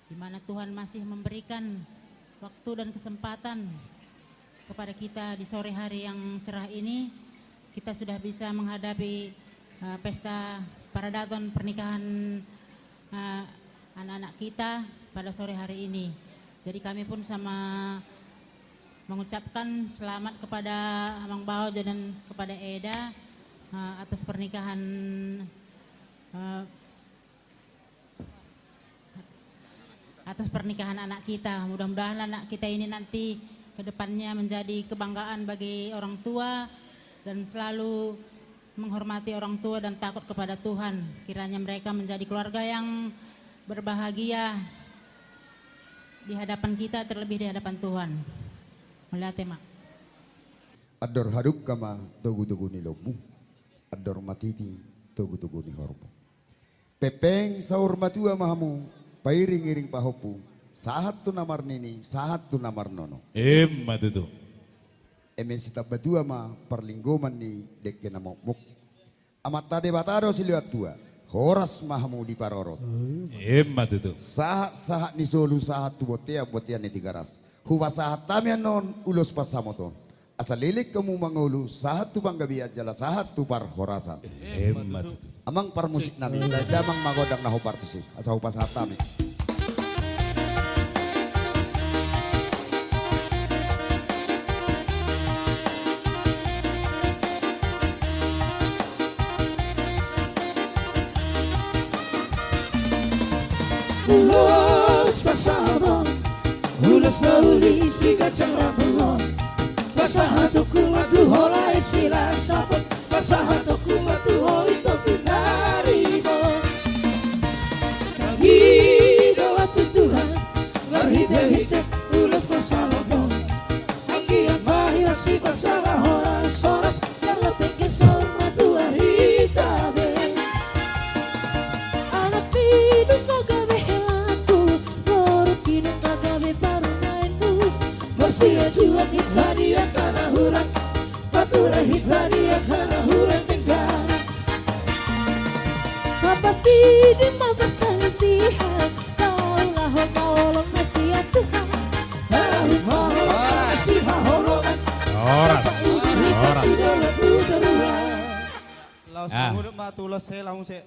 di mana Tuhan masih memberikan waktu dan kesempatan kepada kita di sore hari yang cerah ini. Kita sudah bisa menghadapi pesta paradaton pernikahan anak-anak kita pada sore hari ini. Jadi kami pun sama mengucapkan selamat kepada Mang Baojo dan kepada Eda atas pernikahan anak kita. Mudah-mudahan anak kita ini nanti ke depannya menjadi kebanggaan bagi orang tua dan selalu menghormati orang tua dan takut kepada Tuhan. Kiranya mereka menjadi keluarga yang berbahagia di hadapan kita, terlebih di hadapan Tuhan. Melihat tema. Ador haduk kama togu-togu ni lobu. Ador matiti togu-togu ni horbo. Pepeng saur matua mahamu. Pairing-iring pahopu. Sahat tu namar nini, sahat tu namar nono. Matutu. Emen sita batua ma perlinggoman ni dekke na mok. Amat tade batado siliwat tua. Horas mahamu di parorot. Matutu. Sahat ni solu sahat tu botea ni tigaras. Huwa sahat tamian non ulos pasamoton. Asal lilik kamu mangulu sahat tu banggabiat jala sahat tu par horasan. Matutu. Amang par musik nami damang magodang na hupartusi. Asa hupas sahat tami. Ulos pasado, ulos nulis di kacang rambulon. Pasahatuku matu hola silang sapot, pasahatuku matu holi topi narimo. Kami doa Tuhan, berhite-hite ulos pasado. Angkian mahir sifat salah horas soras, yang lebih kesal matu ahitabe. Anak pidung kagabe helaku, baru pidung kagabe parunainmu. Masih jua hidhania kana huran, patura hidhania kana huran negara. Papa sidin mabasalisihan, kaulah maolong nasihat Tuhan. Harahut maolong nasihat holongan. Horas. Horas. Laos mangudut matulos saya langsung saya.